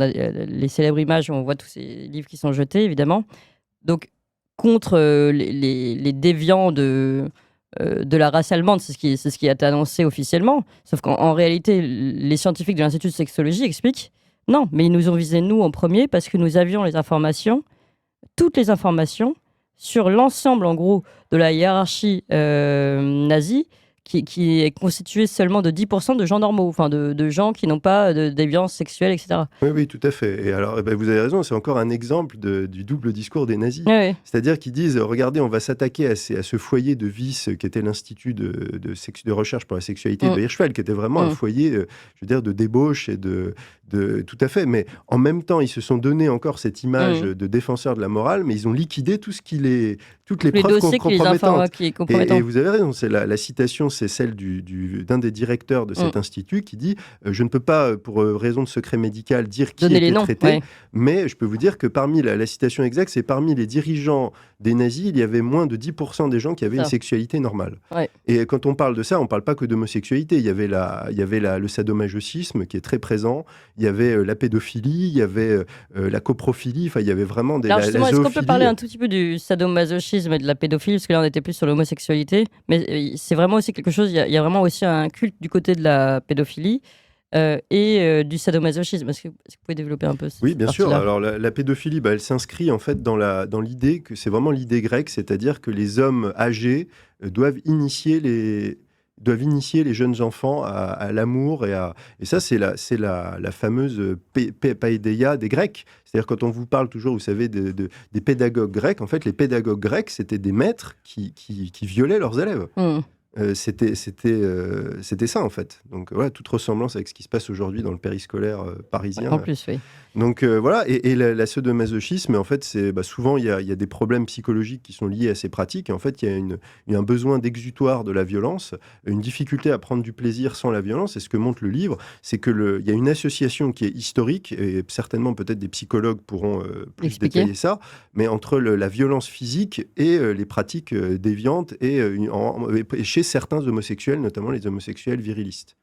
on a les célèbres images où on voit tous ces livres qui sont jetés, évidemment. Donc, contre les déviants de la race allemande, c'est ce qui a été annoncé officiellement. Sauf qu'en réalité, les scientifiques de l'Institut de sexologie expliquent non, mais ils nous ont visés, nous, en premier, parce que nous avions les informations, toutes les informations, sur l'ensemble, en gros, de la hiérarchie nazie, qui est constituée seulement de 10% de gens normaux, enfin de gens qui n'ont pas de déviance sexuelle, etc. Oui, tout à fait. Et alors, vous avez raison, c'est encore un exemple du double discours des nazis. Oui. C'est-à-dire qu'ils disent, regardez, on va s'attaquer à ce foyer de vice qui était l'Institut de recherche pour la sexualité de Hirschfeld, qui était vraiment un foyer, je veux dire, de débauche et de tout à fait. Mais en même temps, ils se sont donné encore cette image de défenseurs de la morale, mais ils ont liquidé toutes les preuves compromettantes. Et vous avez raison, c'est la citation, c'est celle d'un des directeurs de cet institut qui dit je ne peux pas, pour raison de secret médical, dire qui était traité, mais je peux vous dire que parmi la citation exacte, c'est parmi les dirigeants des nazis, il y avait moins de 10% des gens qui avaient une sexualité normale. Ouais. Et quand on parle de ça, on ne parle pas que d'homosexualité. Il y avait le sadomasochisme qui est très présent, il y avait la pédophilie, il y avait la coprophilie, enfin il y avait vraiment des... Alors justement, est-ce qu'on peut parler un tout petit peu du sadomasochisme et de la pédophilie, parce que là on était plus sur l'homosexualité, mais c'est vraiment aussi quelque chose, il y a vraiment aussi un culte du côté de la pédophilie et du sadomasochisme. Est-ce que vous pouvez développer un peu cette Oui, bien partie-là? sûr. Alors la pédophilie, elle s'inscrit en fait dans l'idée que c'est vraiment l'idée grecque, c'est-à-dire que les hommes âgés doivent initier les jeunes enfants à l'amour et ça c'est la fameuse paideia des Grecs. C'est-à-dire quand on vous parle toujours, vous savez, des pédagogues grecs, en fait les pédagogues grecs c'était des maîtres qui violaient leurs élèves. C'était ça en fait. Donc voilà, toute ressemblance avec ce qui se passe aujourd'hui dans le périscolaire parisien. En plus, oui. Donc voilà, et la sadomasochisme, en fait, c'est souvent il y a des problèmes psychologiques qui sont liés à ces pratiques. Et en fait, il y a un besoin d'exutoire de la violence, une difficulté à prendre du plaisir sans la violence. Et ce que montre le livre, c'est que il y a une association qui est historique, et certainement peut-être des psychologues pourront plus détailler ça, mais entre la violence physique et les pratiques déviantes et chez certains homosexuels, notamment les homosexuels virilistes.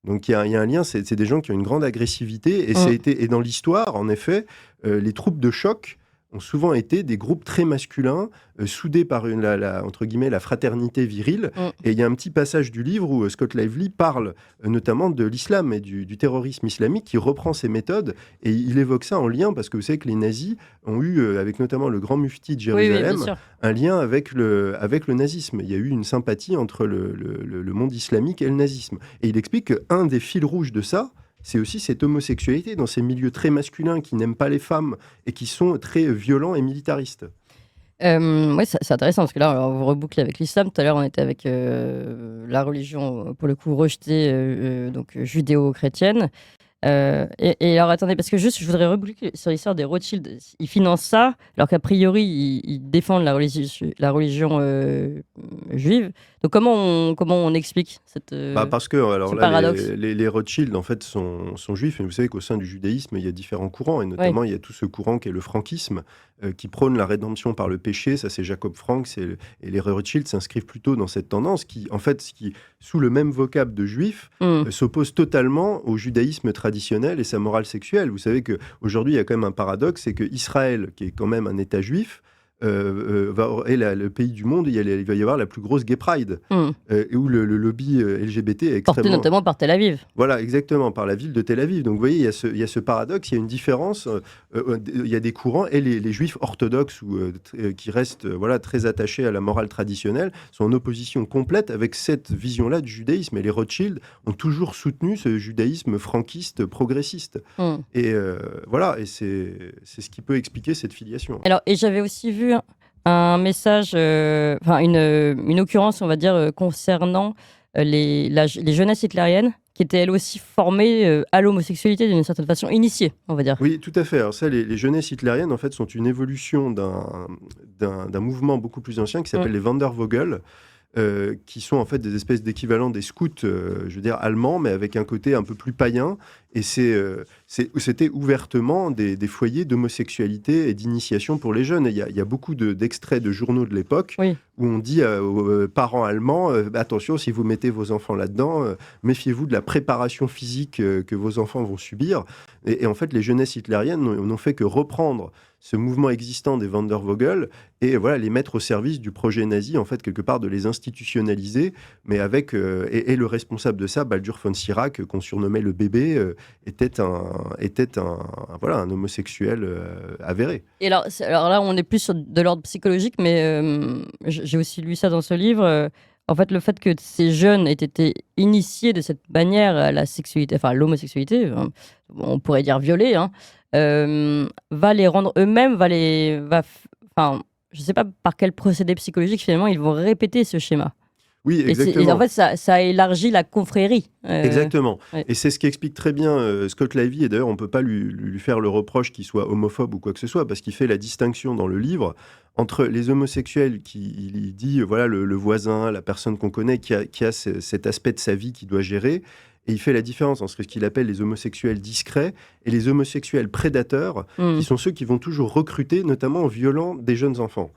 Donc il y a un lien, c'est des gens qui ont une grande agressivité, et dans l'histoire, en effet, les troupes de choc ont souvent été des groupes très masculins, soudés par entre guillemets, la fraternité virile. Et il y a un petit passage du livre où Scott Lively parle notamment de l'islam et du terrorisme islamique, qui reprend ces méthodes, et il évoque ça en lien, parce que vous savez que les nazis ont eu, avec notamment le grand mufti de Jérusalem, un lien avec le nazisme. Il y a eu une sympathie entre le monde islamique et le nazisme. Et il explique qu'un des fils rouges de ça, c'est aussi cette homosexualité dans ces milieux très masculins qui n'aiment pas les femmes et qui sont très violents et militaristes. Oui, c'est intéressant, parce que là, on reboucle avec l'islam. Tout à l'heure, on était avec la religion, pour le coup, rejetée, donc judéo-chrétienne. Et alors, attendez, parce que juste, je voudrais reboucler sur l'histoire des Rothschild. Ils financent ça, alors qu'a priori, ils défendent la religion juive. Donc, comment on explique parce que ce paradoxe? les Rothschild, en fait, sont juifs. Et vous savez qu'au sein du judaïsme, il y a différents courants. Et notamment, il y a tout ce courant qui est le frankisme, qui prône la rédemption par le péché. Ça, c'est Jacob Frank. Et les Rothschild s'inscrivent plutôt dans cette tendance qui, sous le même vocable de juif, s'oppose totalement au judaïsme traditionnel et sa morale sexuelle. Vous savez qu'aujourd'hui, il y a quand même un paradoxe, c'est qu'Israël, qui est quand même un État juif, est le pays du monde où il va y avoir la plus grosse gay pride, où le lobby LGBT est extrêmement... Porté notamment par Tel Aviv. Voilà, exactement, par la ville de Tel Aviv. Donc vous voyez, il y a ce paradoxe, il y a une différence, il y a des courants, et les juifs orthodoxes qui restent très attachés à la morale traditionnelle sont en opposition complète avec cette vision-là du judaïsme. Et les Rothschild ont toujours soutenu ce judaïsme franquiste, progressiste. Et voilà, et c'est ce qui peut expliquer cette filiation. Alors, et j'avais aussi vu un message, une occurrence, on va dire, concernant les jeunesses hitlériennes, qui étaient elles aussi formées à l'homosexualité d'une certaine façon, initiées, on va dire. Oui, tout à fait. Alors ça, les jeunesses hitlériennes, en fait, sont une évolution d'un mouvement beaucoup plus ancien qui s'appelle les Wandervogel, qui sont en fait des espèces d'équivalents des scouts, je veux dire allemands, mais avec un côté un peu plus païen. Et c'est C'était ouvertement des foyers d'homosexualité et d'initiation pour les jeunes. Il y a beaucoup d'extraits de journaux de l'époque Oui. où on dit aux parents allemands, attention, si vous mettez vos enfants là-dedans, méfiez-vous de la préparation physique que vos enfants vont subir. Et en fait, les jeunesses hitlériennes n'ont fait que reprendre ce mouvement existant des Wandervogel et voilà, les mettre au service du projet nazi, en fait, quelque part de les institutionnaliser, mais avec... et le responsable de ça, Baldur von Schirach, qu'on surnommait le bébé, était un homosexuel avéré. Et alors là, on est plus sur de l'ordre psychologique, mais j'ai aussi lu ça dans ce livre. En fait, le fait que ces jeunes aient été initiés de cette manière à la sexualité, enfin à l'homosexualité, on pourrait dire violés, hein, va les rendre eux-mêmes, enfin, je ne sais pas par quel procédé psychologique finalement ils vont répéter ce schéma. Oui, Et exactement. en fait, ça élargit la confrérie. Exactement. Ouais. Et c'est ce qui explique très bien Scott Livy. Et d'ailleurs, on ne peut pas lui faire le reproche qu'il soit homophobe ou quoi que ce soit, parce qu'il fait la distinction dans le livre entre les homosexuels il dit, voilà, le voisin, la personne qu'on connaît, qui a cet aspect de sa vie qu'il doit gérer. Et il fait la différence entre ce qu'il appelle les homosexuels discrets et les homosexuels prédateurs, qui sont ceux qui vont toujours recruter, notamment en violant des jeunes enfants.